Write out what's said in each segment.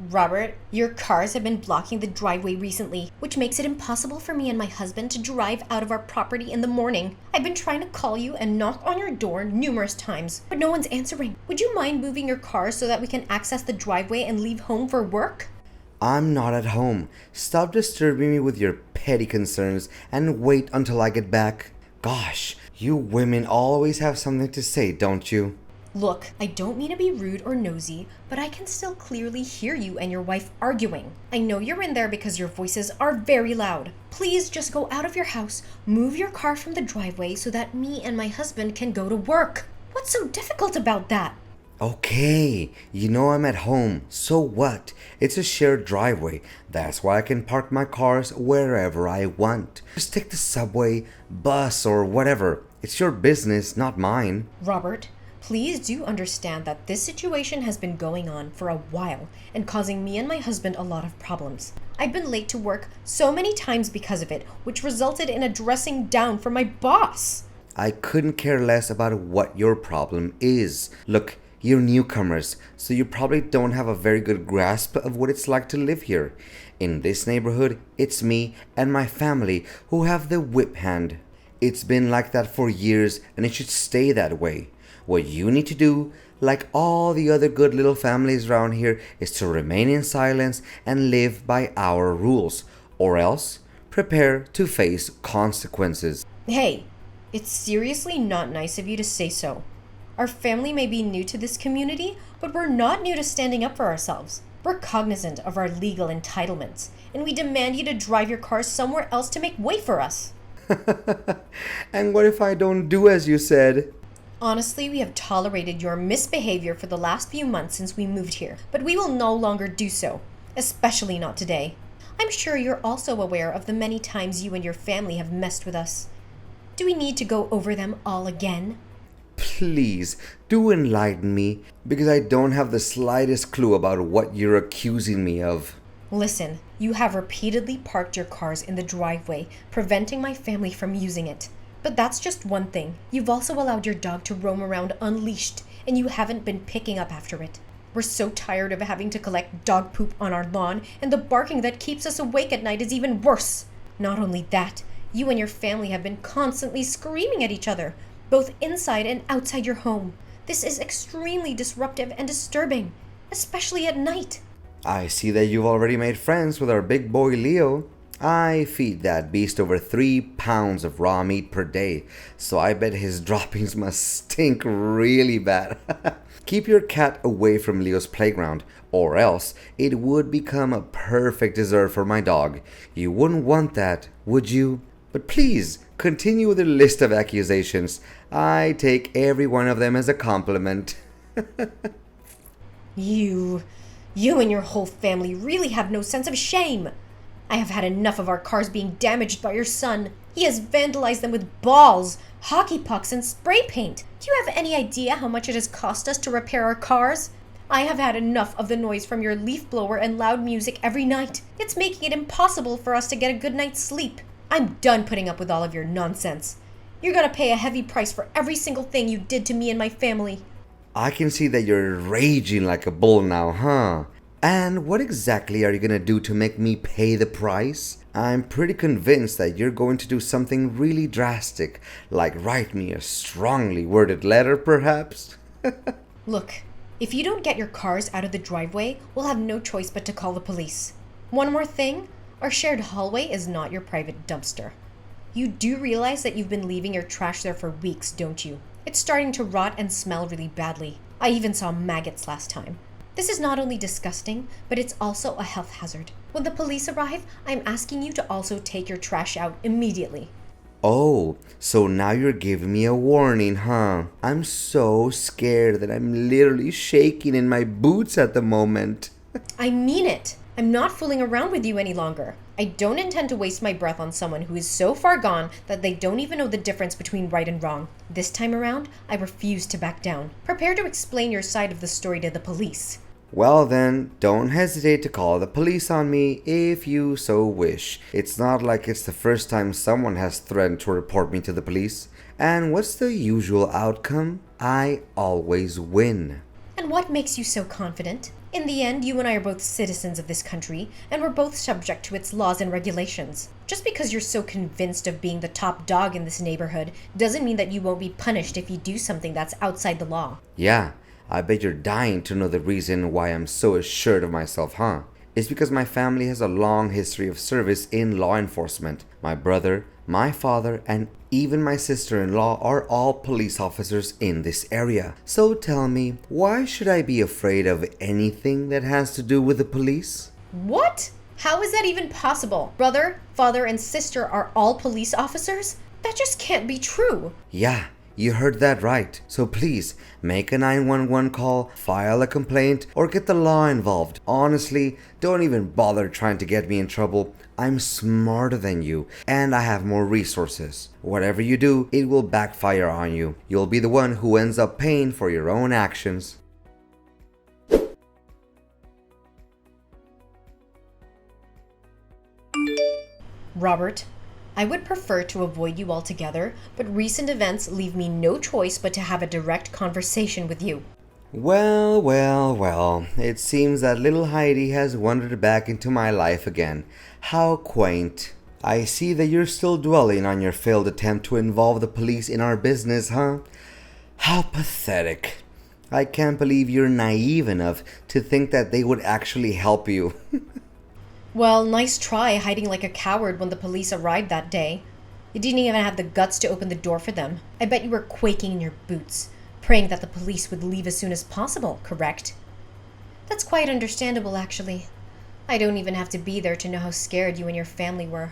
Robert, your cars have been blocking the driveway recently, which makes it impossible for me and my husband to drive out of our property in the morning. I've been trying to call you and knock on your door numerous times, but no one's answering. Would you mind moving your car so that we can access the driveway and leave home for work? I'm not at home. Stop disturbing me with your petty concerns and wait until I get back. Gosh, you women always have something to say, don't you? Look, I don't mean to be rude or nosy, but I can still clearly hear you and your wife arguing. I know you're in there because your voices are very loud. Please just go out of your house, move your car from the driveway so that me and my husband can go to work. What's so difficult about that? Okay, you know I'm at home, so what? It's a shared driveway. That's why I can park my cars wherever I want. Just take the subway, bus, or whatever. It's your business, not mine. Robert, please do understand that this situation has been going on for a while and causing me and my husband a lot of problems. I've been late to work so many times because of it, which resulted in a dressing down from my boss. I couldn't care less about what your problem is. Look, you're newcomers, so you probably don't have a very good grasp of what it's like to live here. In this neighborhood, it's me and my family who have the whip hand. It's been like that for years, and it should stay that way. What you need to do, like all the other good little families around here, is to remain in silence and live by our rules, or else prepare to face consequences. Hey, it's seriously not nice of you to say so. Our family may be new to this community, but we're not new to standing up for ourselves. We're cognizant of our legal entitlements, and we demand you to drive your car somewhere else to make way for us. And what if I don't do as you said? Honestly, we have tolerated your misbehavior for the last few months since we moved here, but we will no longer do so, especially not today. I'm sure you're also aware of the many times you and your family have messed with us. Do we need to go over them all again? Please, do enlighten me, because I don't have the slightest clue about what you're accusing me of. Listen, you have repeatedly parked your cars in the driveway, preventing my family from using it. But that's just one thing. You've also allowed your dog to roam around unleashed, and you haven't been picking up after it. We're so tired of having to collect dog poop on our lawn, and the barking that keeps us awake at night is even worse. Not only that, you and your family have been constantly screaming at each other, both inside and outside your home. This is extremely disruptive and disturbing, especially at night. I see that you've already made friends with our big boy Leo. I feed that beast over 3 pounds of raw meat per day, so I bet his droppings must stink really bad. Keep your cat away from Leo's playground, or else it would become a perfect dessert for my dog. You wouldn't want that, would you? But please, continue with your list of accusations. I take every one of them as a compliment. You and your whole family really have no sense of shame. I have had enough of our cars being damaged by your son. He has vandalized them with balls, hockey pucks, and spray paint. Do you have any idea how much it has cost us to repair our cars? I have had enough of the noise from your leaf blower and loud music every night. It's making it impossible for us to get a good night's sleep. I'm done putting up with all of your nonsense. You're gonna pay a heavy price for every single thing you did to me and my family. I can see that you're raging like a bull now, huh? And what exactly are you gonna do to make me pay the price? I'm pretty convinced that you're going to do something really drastic, like write me a strongly worded letter, perhaps? Look, if you don't get your cars out of the driveway, we'll have no choice but to call the police. One more thing, our shared hallway is not your private dumpster. You do realize that you've been leaving your trash there for weeks, don't you? It's starting to rot and smell really badly. I even saw maggots last time. This is not only disgusting, but it's also a health hazard. When the police arrive, I'm asking you to also take your trash out immediately. Oh, so now you're giving me a warning, huh? I'm so scared that I'm literally shaking in my boots at the moment. I mean it. I'm not fooling around with you any longer. I don't intend to waste my breath on someone who is so far gone that they don't even know the difference between right and wrong. This time around, I refuse to back down. Prepare to explain your side of the story to the police. Well then, don't hesitate to call the police on me if you so wish. It's not like it's the first time someone has threatened to report me to the police. And what's the usual outcome? I always win. And what makes you so confident? In the end, you and I are both citizens of this country, and we're both subject to its laws and regulations. Just because you're so convinced of being the top dog in this neighborhood doesn't mean that you won't be punished if you do something that's outside the law. Yeah, I bet you're dying to know the reason why I'm so assured of myself, huh? It's because my family has a long history of service in law enforcement. My brother, my father, and even my sister-in-law are all police officers in this area. So tell me, why should I be afraid of anything that has to do with the police? What? How is that even possible? Brother, father, and sister are all police officers? That just can't be true. Yeah, you heard that right. So please, make a 911 call, file a complaint, or get the law involved. Honestly, don't even bother trying to get me in trouble. I'm smarter than you, and I have more resources. Whatever you do, it will backfire on you. You'll be the one who ends up paying for your own actions. Robert, I would prefer to avoid you altogether, but recent events leave me no choice but to have a direct conversation with you. Well, it seems that little Heidi has wandered back into my life again. How quaint. I see that you're still dwelling on your failed attempt to involve the police in our business, huh? How pathetic. I can't believe you're naive enough to think that they would actually help you. Well, nice try hiding like a coward when the police arrived that day. You didn't even have the guts to open the door for them. I bet you were quaking in your boots, praying that the police would leave as soon as possible, correct? That's quite understandable, actually. I don't even have to be there to know how scared you and your family were.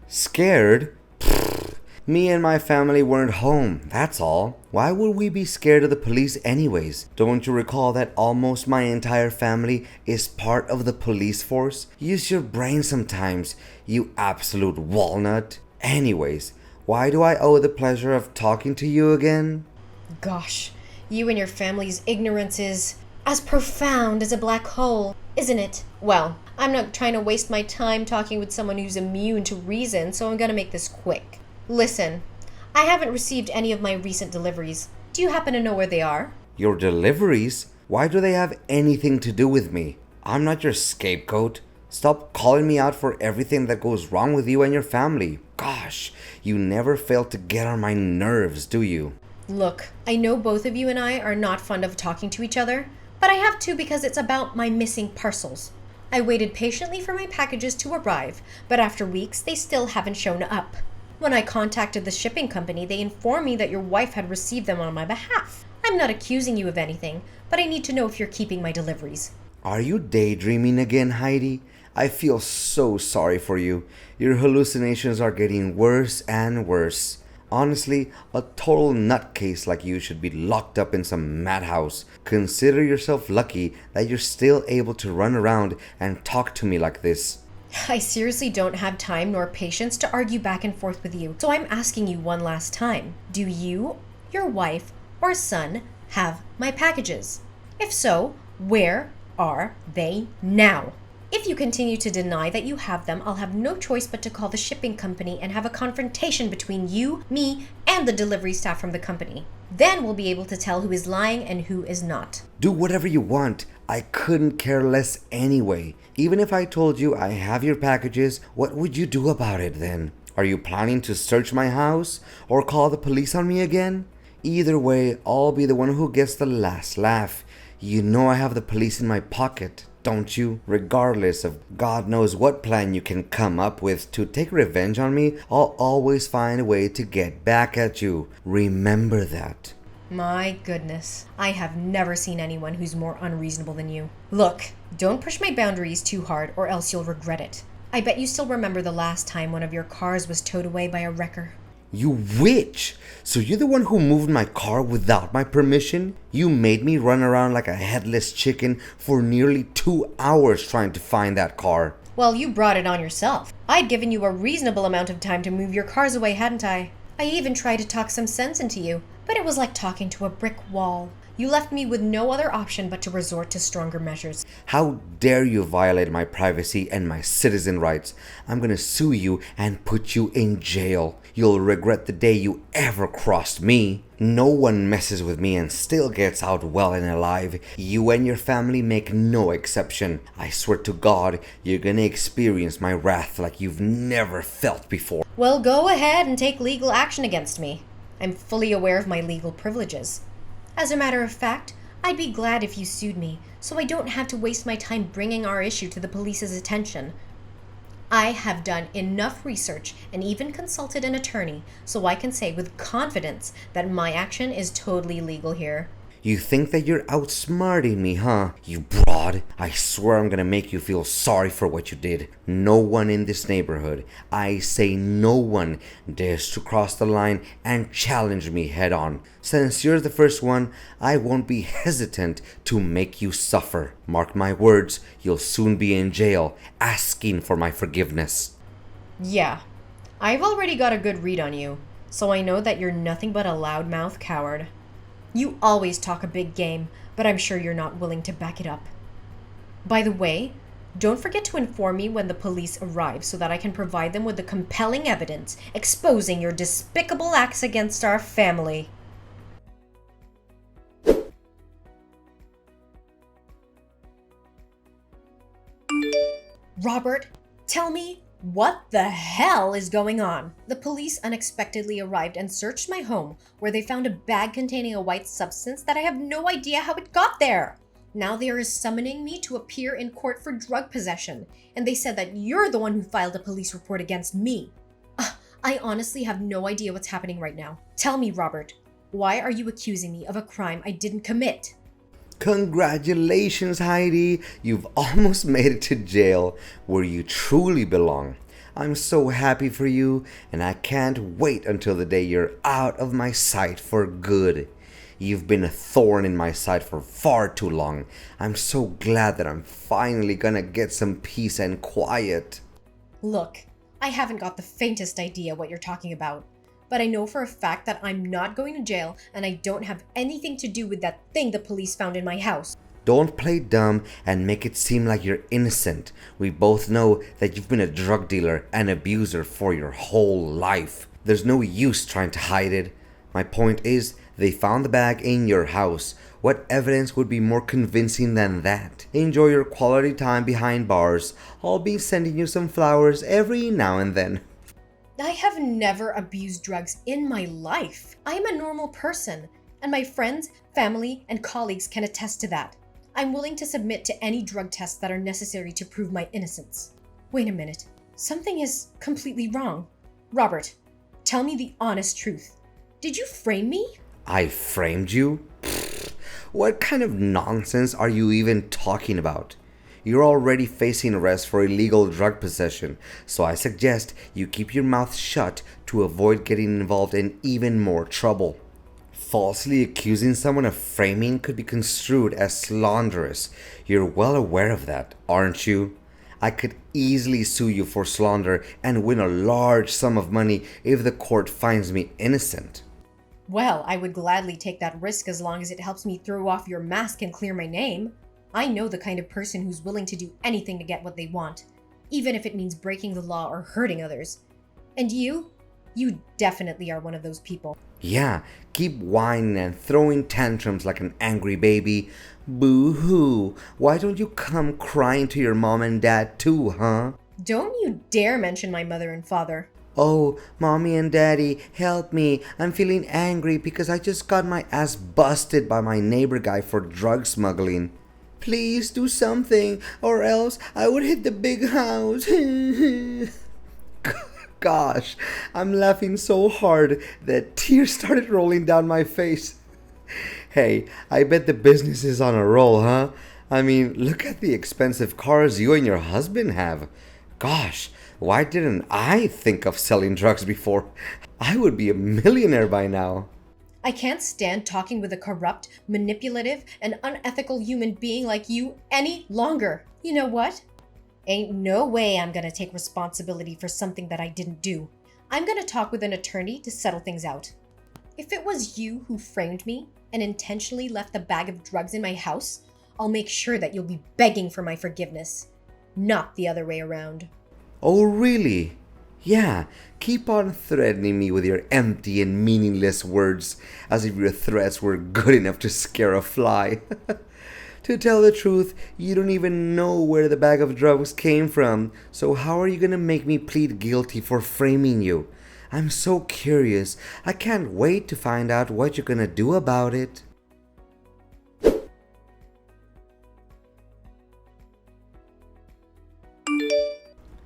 Scared? Pfft. Me and my family weren't home, that's all. Why would we be scared of the police anyways? Don't you recall that almost my entire family is part of the police force? Use your brain sometimes, you absolute walnut. Anyways, why do I owe the pleasure of talking to you again? Gosh, you and your family's ignorance is as profound as a black hole, isn't it? Well, I'm not trying to waste my time talking with someone who's immune to reason, so I'm gonna make this quick. Listen, I haven't received any of my recent deliveries. Do you happen to know where they are? Your deliveries? Why do they have anything to do with me? I'm not your scapegoat. Stop calling me out for everything that goes wrong with you and your family. Gosh, you never fail to get on my nerves, do you? Look, I know both of you and I are not fond of talking to each other, but I have to because it's about my missing parcels. I waited patiently for my packages to arrive, but after weeks they still haven't shown up. When I contacted the shipping company, they informed me that your wife had received them on my behalf. I'm not accusing you of anything, but I need to know if you're keeping my deliveries. Are you daydreaming again, Heidi? I feel so sorry for you. Your hallucinations are getting worse and worse. Honestly, a total nutcase like you should be locked up in some madhouse. Consider yourself lucky that you're still able to run around and talk to me like this. I seriously don't have time nor patience to argue back and forth with you, so I'm asking you one last time. Do you, your wife, or son have my packages? If so, where are they now? If you continue to deny that you have them, I'll have no choice but to call the shipping company and have a confrontation between you, me, and the delivery staff from the company. Then we'll be able to tell who is lying and who is not. Do whatever you want. I couldn't care less anyway. Even if I told you I have your packages, what would you do about it then? Are you planning to search my house or call the police on me again? Either way, I'll be the one who gets the last laugh. You know I have the police in my pocket, don't you? Regardless of God knows what plan you can come up with to take revenge on me, I'll always find a way to get back at you. Remember that. My goodness, I have never seen anyone who's more unreasonable than you. Look, don't push my boundaries too hard or else you'll regret it. I bet you still remember the last time one of your cars was towed away by a wrecker. You witch! So you're the one who moved my car without my permission? You made me run around like a headless chicken for nearly 2 hours trying to find that car. Well, you brought it on yourself. I'd given you a reasonable amount of time to move your cars away, hadn't I? I even tried to talk some sense into you, but it was like talking to a brick wall. You left me with no other option but to resort to stronger measures. How dare you violate my privacy and my citizen rights? I'm gonna sue you and put you in jail. You'll regret the day you ever crossed me. No one messes with me and still gets out well and alive. You and your family make no exception. I swear to God, you're gonna experience my wrath like you've never felt before. Well, go ahead and take legal action against me. I'm fully aware of my legal privileges. As a matter of fact, I'd be glad if you sued me, so I don't have to waste my time bringing our issue to the police's attention. I have done enough research and even consulted an attorney, so I can say with confidence that my action is totally legal here. You think that you're outsmarting me, huh? You broad. I swear I'm gonna make you feel sorry for what you did. No one in this neighborhood, I say no one, dares to cross the line and challenge me head on. Since you're the first one, I won't be hesitant to make you suffer. Mark my words, you'll soon be in jail, asking for my forgiveness. Yeah, I've already got a good read on you, so I know that you're nothing but a loudmouth coward. You always talk a big game, but I'm sure you're not willing to back it up. By the way, don't forget to inform me when the police arrive so that I can provide them with the compelling evidence exposing your despicable acts against our family. Robert, tell me, what the hell is going on? The police unexpectedly arrived and searched my home, where they found a bag containing a white substance that I have no idea how it got there. Now they are summoning me to appear in court for drug possession, and they said that you're the one who filed a police report against me. I honestly have no idea what's happening right now. Tell me, Robert, why are you accusing me of a crime I didn't commit? Congratulations, Heidi. You've almost made it to jail, where you truly belong. I'm so happy for you, and I can't wait until the day you're out of my sight for good. You've been a thorn in my side for far too long. I'm so glad that I'm finally gonna get some peace and quiet. Look, I haven't got the faintest idea what you're talking about. But I know for a fact that I'm not going to jail and I don't have anything to do with that thing the police found in my house. Don't play dumb and make it seem like you're innocent. We both know that you've been a drug dealer and abuser for your whole life. There's no use trying to hide it. My point is, they found the bag in your house. What evidence would be more convincing than that? Enjoy your quality time behind bars. I'll be sending you some flowers every now and then. I have never abused drugs in my life. I am a normal person, and my friends, family, and colleagues can attest to that. I'm willing to submit to any drug tests that are necessary to prove my innocence. Wait a minute. Something is completely wrong. Robert, tell me the honest truth. Did you frame me? I framed you? Pfft, what kind of nonsense are you even talking about? You're already facing arrest for illegal drug possession, so I suggest you keep your mouth shut to avoid getting involved in even more trouble. Falsely accusing someone of framing could be construed as slanderous. You're well aware of that, aren't you? I could easily sue you for slander and win a large sum of money if the court finds me innocent. Well, I would gladly take that risk as long as it helps me throw off your mask and clear my name. I know the kind of person who's willing to do anything to get what they want, even if it means breaking the law or hurting others. And you definitely are one of those people. Yeah, keep whining and throwing tantrums like an angry baby. Boo-hoo, why don't you come crying to your mom and dad too, huh? Don't you dare mention my mother and father. Oh, mommy and daddy, help me. I'm feeling angry because I just got my ass busted by my neighbor guy for drug smuggling. Please do something, or else I would hit the big house. Gosh, I'm laughing so hard that tears started rolling down my face. Hey, I bet the business is on a roll, huh? I mean, look at the expensive cars you and your husband have. Gosh, why didn't I think of selling drugs before? I would be a millionaire by now. I can't stand talking with a corrupt, manipulative, and unethical human being like you any longer. You know what? Ain't no way I'm gonna take responsibility for something that I didn't do. I'm gonna talk with an attorney to settle things out. If it was you who framed me, and intentionally left the bag of drugs in my house, I'll make sure that you'll be begging for my forgiveness. Not the other way around. Oh, really? Yeah, keep on threatening me with your empty and meaningless words, as if your threats were good enough to scare a fly. To tell the truth, you don't even know where the bag of drugs came from, so how are you gonna make me plead guilty for framing you? I'm so curious. I can't wait to find out what you're gonna do about it.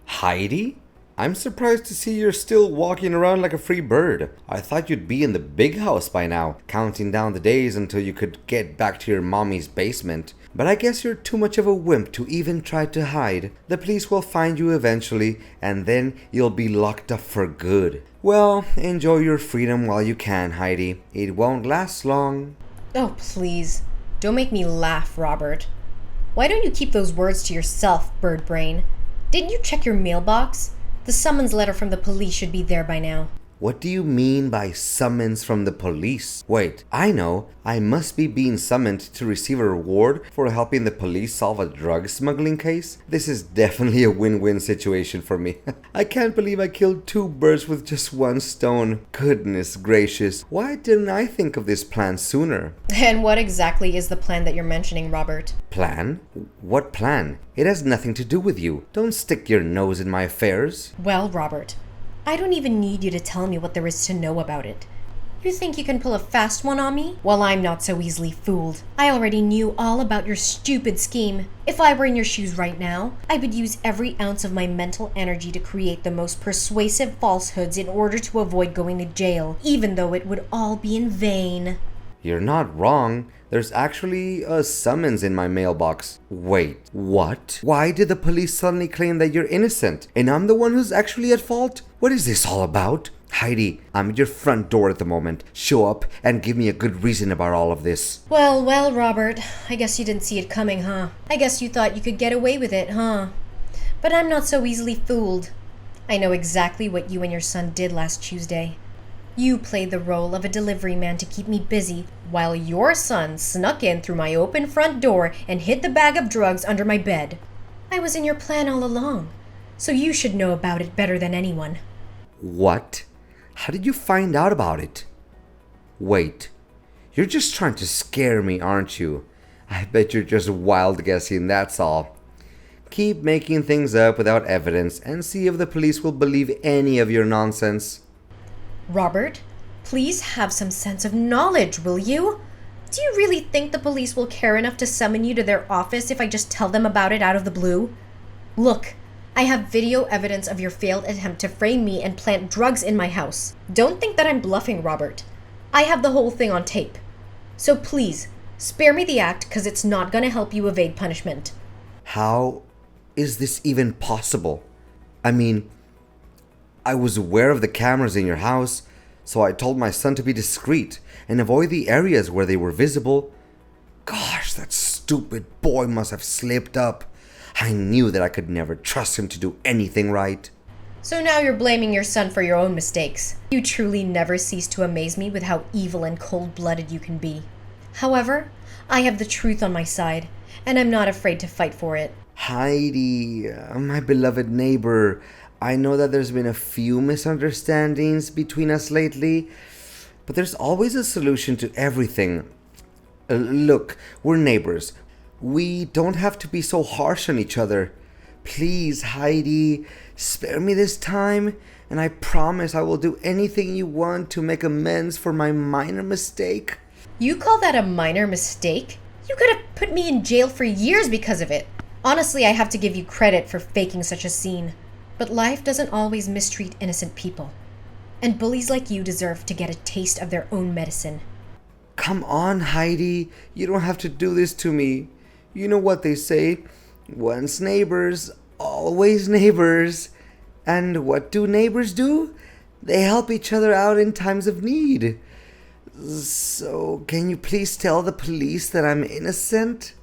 Heidi? I'm surprised to see you're still walking around like a free bird. I thought you'd be in the big house by now, counting down the days until you could get back to your mommy's basement. But I guess you're too much of a wimp to even try to hide. The police will find you eventually, and then you'll be locked up for good. Well, enjoy your freedom while you can, Heidi. It won't last long. Oh, please. Don't make me laugh, Robert. Why don't you keep those words to yourself, bird brain? Didn't you check your mailbox? The summons letter from the police should be there by now. What do you mean by summons from the police? Wait, I know. I must be being summoned to receive a reward for helping the police solve a drug smuggling case? This is definitely a win-win situation for me. I can't believe I killed 2 birds with just 1 stone. Goodness gracious, why didn't I think of this plan sooner? And what exactly is the plan that you're mentioning, Robert? Plan? What plan? It has nothing to do with you. Don't stick your nose in my affairs. Well, Robert, I don't even need you to tell me what there is to know about it. You think you can pull a fast one on me? Well, I'm not so easily fooled. I already knew all about your stupid scheme. If I were in your shoes right now, I would use every ounce of my mental energy to create the most persuasive falsehoods in order to avoid going to jail, even though it would all be in vain. You're not wrong. There's actually a summons in my mailbox. Wait, what? Why did the police suddenly claim that you're innocent and I'm the one who's actually at fault? What is this all about? Heidi, I'm at your front door at the moment. Show up and give me a good reason about all of this. Well, Robert, I guess you didn't see it coming, huh? I guess you thought you could get away with it, huh? But I'm not so easily fooled. I know exactly what you and your son did last Tuesday. You played the role of a delivery man to keep me busy, while your son snuck in through my open front door and hid the bag of drugs under my bed. I was in your plan all along, so you should know about it better than anyone. What? How did you find out about it? Wait, you're just trying to scare me, aren't you? I bet you're just wild guessing, that's all. Keep making things up without evidence and see if the police will believe any of your nonsense. Robert, please have some sense of knowledge, will you? Do you really think the police will care enough to summon you to their office if I just tell them about it out of the blue? Look, I have video evidence of your failed attempt to frame me and plant drugs in my house. Don't think that I'm bluffing, Robert. I have the whole thing on tape. So please, spare me the act, because it's not going to help you evade punishment. How is this even possible? I mean, I was aware of the cameras in your house, so I told my son to be discreet and avoid the areas where they were visible. Gosh, that stupid boy must have slipped up. I knew that I could never trust him to do anything right. So now you're blaming your son for your own mistakes. You truly never cease to amaze me with how evil and cold-blooded you can be. However, I have the truth on my side, and I'm not afraid to fight for it. Heidi, my beloved neighbor, I know that there's been a few misunderstandings between us lately, but there's always a solution to everything. Look, we're neighbors. We don't have to be so harsh on each other. Please, Heidi, spare me this time, and I promise I will do anything you want to make amends for my minor mistake. You call that a minor mistake? You could have put me in jail for years because of it. Honestly, I have to give you credit for faking such a scene. But life doesn't always mistreat innocent people. And bullies like you deserve to get a taste of their own medicine. Come on, Heidi. You don't have to do this to me. You know what they say. Once neighbors, always neighbors. And what do neighbors do? They help each other out in times of need. So, can you please tell the police that I'm innocent?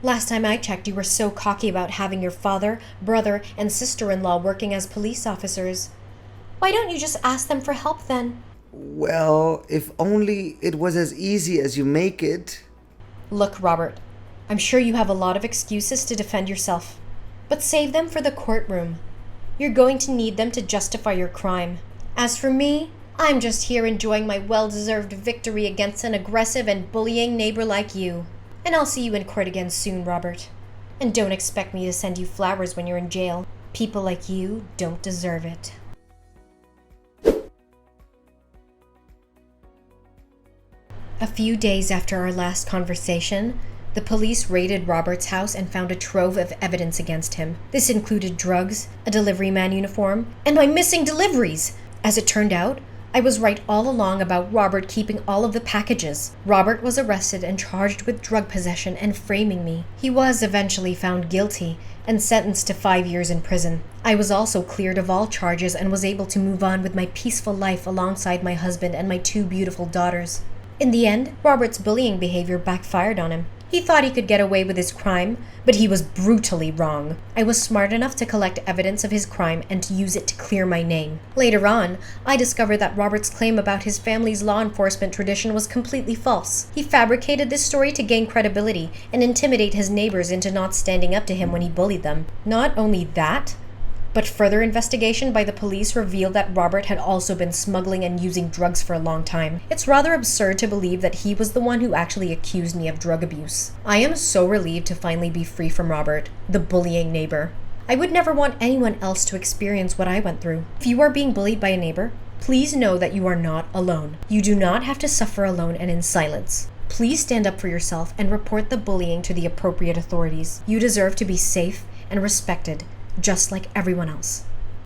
Last time I checked, you were so cocky about having your father, brother, and sister-in-law working as police officers. Why don't you just ask them for help then? Well, if only it was as easy as you make it. Look, Robert, I'm sure you have a lot of excuses to defend yourself, but save them for the courtroom. You're going to need them to justify your crime. As for me, I'm just here enjoying my well-deserved victory against an aggressive and bullying neighbor like you. And I'll see you in court again soon, Robert. And don't expect me to send you flowers when you're in jail. People like you don't deserve it. A few days after our last conversation, the police raided Robert's house and found a trove of evidence against him. This included drugs, a delivery man uniform, and my missing deliveries! As it turned out, I was right all along about Robert keeping all of the packages. Robert was arrested and charged with drug possession and framing me. He was eventually found guilty and sentenced to 5 years in prison. I was also cleared of all charges and was able to move on with my peaceful life alongside my husband and my 2 beautiful daughters. In the end, Robert's bullying behavior backfired on him. He thought he could get away with his crime, but he was brutally wrong. I was smart enough to collect evidence of his crime and to use it to clear my name. Later on, I discovered that Robert's claim about his family's law enforcement tradition was completely false. He fabricated this story to gain credibility and intimidate his neighbors into not standing up to him when he bullied them. Not only that, but further investigation by the police revealed that Robert had also been smuggling and using drugs for a long time. It's rather absurd to believe that he was the one who actually accused me of drug abuse. I am so relieved to finally be free from Robert, the bullying neighbor. I would never want anyone else to experience what I went through. If you are being bullied by a neighbor, please know that you are not alone. You do not have to suffer alone and in silence. Please stand up for yourself and report the bullying to the appropriate authorities. You deserve to be safe and respected, just like everyone else.